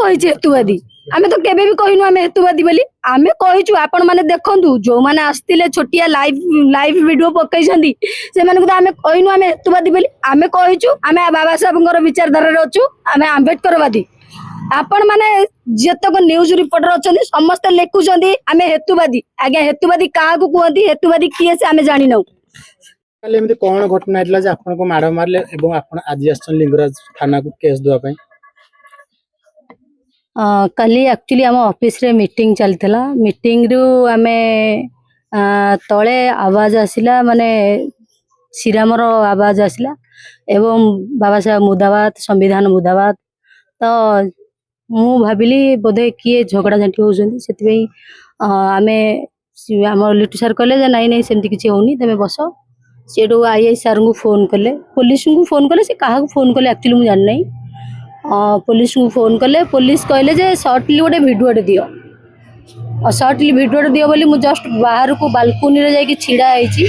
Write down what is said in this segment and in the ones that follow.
कही हेतुवादी आमे तो केबे भी कहनु आमे हेतुवादी बोली आमे कहिचु आपण माने देखंतु जो माने आस्तिले छोटिया लाइव लाइव वीडियो पकई छंदी से माने को आमे कहनु आमे हेतुवादी बोली आमे कहिचु आमे बाबा साहेबଙ୍କର विचारधारा रे अछु आमे आंबेडकरवादी आपण माने जतक न्यूज रिपोर्टर अछंदी समस्त लेखुछंदी आमे हेतुवादी आज्ञा हेतुवादी काहा को कहंती हेतुवादी किए से आमे जानि नौ काले एमती कोन घटना आइतला जे आपन को माड़ मारले एवं आपन आज आछन लिंगराज थाना को केस दुआ पई कल एक्चुअली आम ऑफिस रे मीटिंग चलता मीटिंग रु आमे तले आवाज आसिला माने श्रीरामर आवाज आसिला एवं बाबा साहेब मुर्दाबाद संविधान मुर्दाबाद तो मु भाविली बोधे किए झगड़ा झांटी होउछन सेति आमे आम लिटू सर कहले नाई नाई सेमती किछि होनी तमे बस सेठू आई सार को फोन कले पुलिस को फोन कले से कहा फोन कले एक्चुअली मुझे जान नहीं पुलिस को फोन कले पुलिस कहले जे सर्टली गोटे भिडियोटे दियो और सर्टली भिडियोटे दियो बोली मु जस्ट बाहर को बालकोनी रे जाई छिड़ा आइची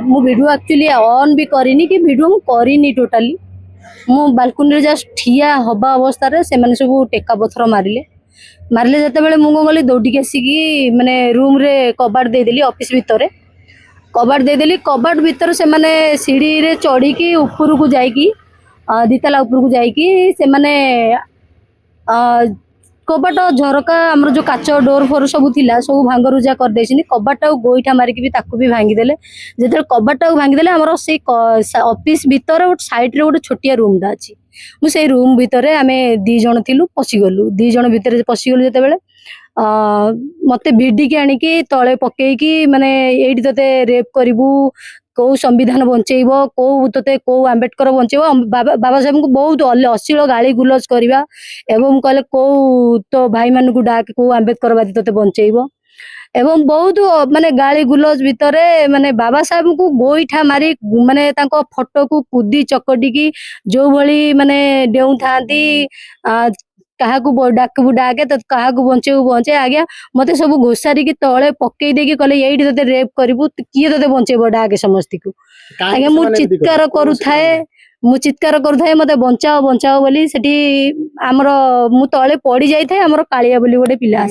मु भिडियो एक्चुअली ऑन भी करिनी कि भिडियो मु करिनी टोटली मु बालकोनी रे जस्ट ठिया हबा अवस्था रे से माने सब टेका पथर मारिले मारिले जते बेले मु गली दौड़ी आसिकी माने रूम रे कबाड़ दे देली ऑफिस भितर कबाड़ दे देली कबाड़ भितर से माने सीढ़ी रे चढ़ी की ऊपर को जाई दिताला ऊपर को जाइकी से माने कबाट झरका आमर जो काच डोर फोर सब थिला सब भांगरुजा कर देछिनी कबाट गोईठा मारिकी भी ताकू भी भांगी देले जेते कबाट भांगी देले हमर से ऑफिस भीतर साइड रे गोटे छोटिया रूम दा अछि मु से रूम भीतर आमे 2 जण थिलु पसी गलु 2 जण भीतर पसी गलु जेते बेले मते भिडी के आनी की तळे पकेई की माने एठी तते रेप करिवु कौ संविधान बंचेब कौ ते कौ आंबेडकर बंचेब बाबा साहेब को बहुत अश्लील गाली गुलज करवा एवं कहले कौ तो भाई मान को डाक कौ आंबेडकरवादी ते बंचेब एवं बहुत माने गाली गुलज भितर माने बाबा साहेब को गोईठा मारी माने तांको फोटो को कुदी चकटी की जो भली माने डेउ थांती क्या डाकबू डाके तो क्या बंचेबू बंचे आज्ञा मत सब घोषारी की तले पकई देकी कहले यही ते रेप करू किए ते बंचेब डाके समस्त को आज्ञा मु चित्कार करुए मत बचाओ बचाओ बोली सेठी आमर मु तले पड़ी जाए आमर कालिया बोली गोटे पिला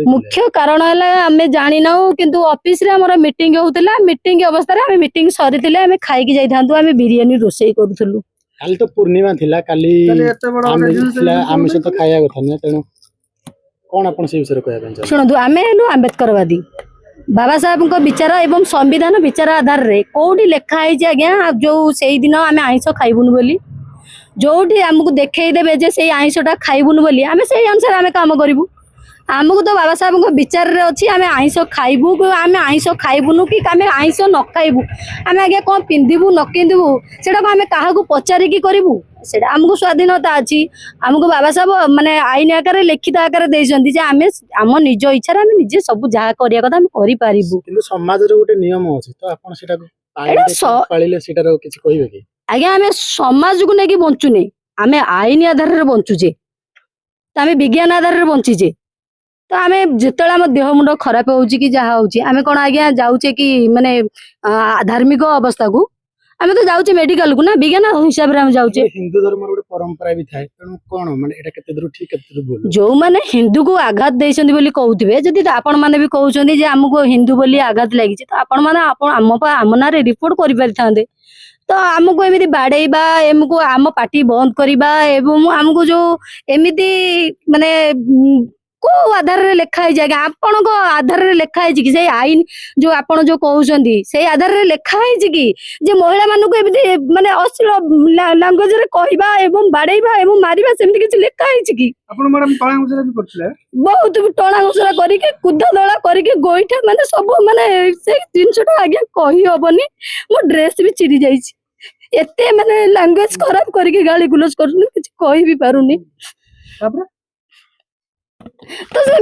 मुख्य कारण है आमे जानी ना किंतु ऑफिस रे हमर मीटिंग होउतला मीटिंग अवस्था रे आमे मीटिंग सरीथिले आमे खाई की जाई थांतु आमे बिरयानी रोसई करूथलु काली तो पूर्णिमा थिला काली आमिष तो खाया कथा न तेनु कोन अपन से विषय कहया बन सुनदु आमे हेलु आंबेडकरवादी बाबा साहेब को विचार एवं संविधान विचार आधार रे कोठी लेखा है जे आज्ञा जो सेही दिन आमे आइंस खाइबुन बोली जोठी हमकु देखै देबे जे सेही आइंसटा खाइबुन बोली आमे सेही अनुसार आमे काम करिवु आमको तो बाबा साहेब को विचार रे अछि आमे आइंस खाइबु आमे आइंस खाइबुनु कि आमे आइंस न खाइबु आमे आगे कोन पिंदिबु न किंदिबु सेटा को आमे काहा को पचारि की करिवु सेटा हमको स्वाधीनता अछि हमको बाबा साहेब माने आईन आकार लिखित आकार देइछंती जे आमे हम निज इच्छा रे आमे निजे सब जहा करिया कथा आमे करि पारिबु किंतु समाज रे गोटे नियम अछि तो आपण सेटा को पाळिले सेटा रो किछ कहिबे कि आगे आमे समाज को नेकी बंचुने आमे आईन आधार रे बंचुजे त आमे विज्ञान आधार रे बंचिजे तो आमे जितला हम देह मुंड खराब होउची कि जहा होउची आमे कोन आज्ञा जाउचे कि माने धार्मिक अवस्था को आमे तो जाउचे मेडिकल को ना विज्ञान हिसाब रे हम जाउचे हिंदू धर्म रो परंपरा भी थाए तनु कोन माने एटा केते दूर ठीक केते दूर भूल जो माने हिंदू को आघात देइछंदी बोली कहउथिबे जदी आपण माने भी कहउछंदी जे हमको हिंदू बोली आघात लागि तो आपण माने आम ना रे रिपोर्ट करि परिथांदे तो आमको एमिति बाड़ेबा एमको आम पार्टी बंद करिबा एवं आमको जो एमिति माने को आधार रे लेखा है जागा आपण को आधार रे लेखा है कि से आईन जो आपण जो कहउछंदी से आधार रे लेखा है कि जे महिला मानु को एमिति माने अश्लील लैंग्वेज रे कहबा एवं बाड़ेबा एवं मारिबा सेमिति किछ लेखा है कि आपण मैडम टणा घुसरा भी करथिले बहुत टणा घुसरा करी के कुदा दळा करी के गोइठा माने सब माने से 300 आगे कहि होबनी मो ड्रेस भी चिरी जाईछि एते माने लैंग्वेज खराब करी के गाली गुलज करथि किछ कहि भी पारुनी तापर तो से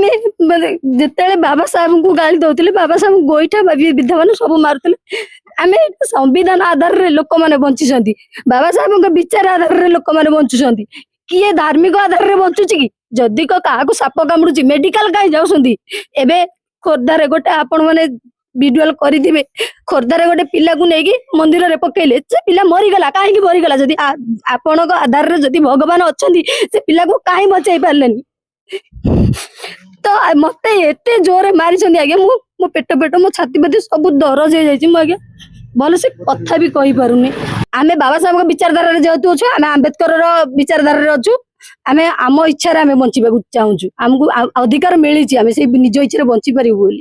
माने जिते बाबा साहेब को गाली दौले बाबा साहेब गोईठा विधा मान सब मारुले आम संविधान आधार रे लोक मैंने बंची बाबा साहेब विचार आधार रे लोक मैंने बंचुंट किए धार्मिक आधार रे बंचुची कि जदि क्या साप कामुड़ी मेडिकल कहीं जाऊँ एवं खोर्धार गोटे आपण मैंने ଭିଡୁଆଲ କରିଥିବେ ଖୋର୍ଦ୍ଧାରେ ଗୋଟେ ପିଲାକୁ ନେଇକି ମନ୍ଦିରରେ ପକେଇଲେ ସେ ପିଲା ମରିଗଲା କାହିଁକି ମରିଗଲା ଯଦି ଆପଣଙ୍କ ଆଧାରରେ ଯଦି ଭଗବାନ ଅଛନ୍ତି ସେ ପିଲାକୁ କାହିଁ ବଞ୍ଚେଇ ପାରିଲେନି ତ ମତେ ଏତେ ଜୋରରେ ମାରିଛନ୍ତି ଆଜ୍ଞା ମୁଁ ମୋ ପେଟ ମୋ ଛାତି ପାତି ସବୁ ଦରଜ ହେଇଯାଇଛି ମୁଁ ଆଜ୍ଞା ଭଲସେ କଥା ବି କହିପାରୁନି ଆମେ ବାବା ସାହେବଙ୍କ ବିଚାରଧାରାରେ ଯେହେତୁ ଅଛୁ ଆମେ ଆମ୍ବେଦକରର ବିଚାରଧାରାରେ ଅଛୁ ଆମେ ଆମ ଇଚ୍ଛାରେ ଆମେ ବଞ୍ଚିବାକୁ ଚାହୁଁଛୁ ଆମକୁ ଅଧିକାର ମିଳିଛି ଆମେ ସେଇ ନିଜ ଇଚ୍ଛାରେ ବଞ୍ଚି ପାରିବୁ ବୋଲି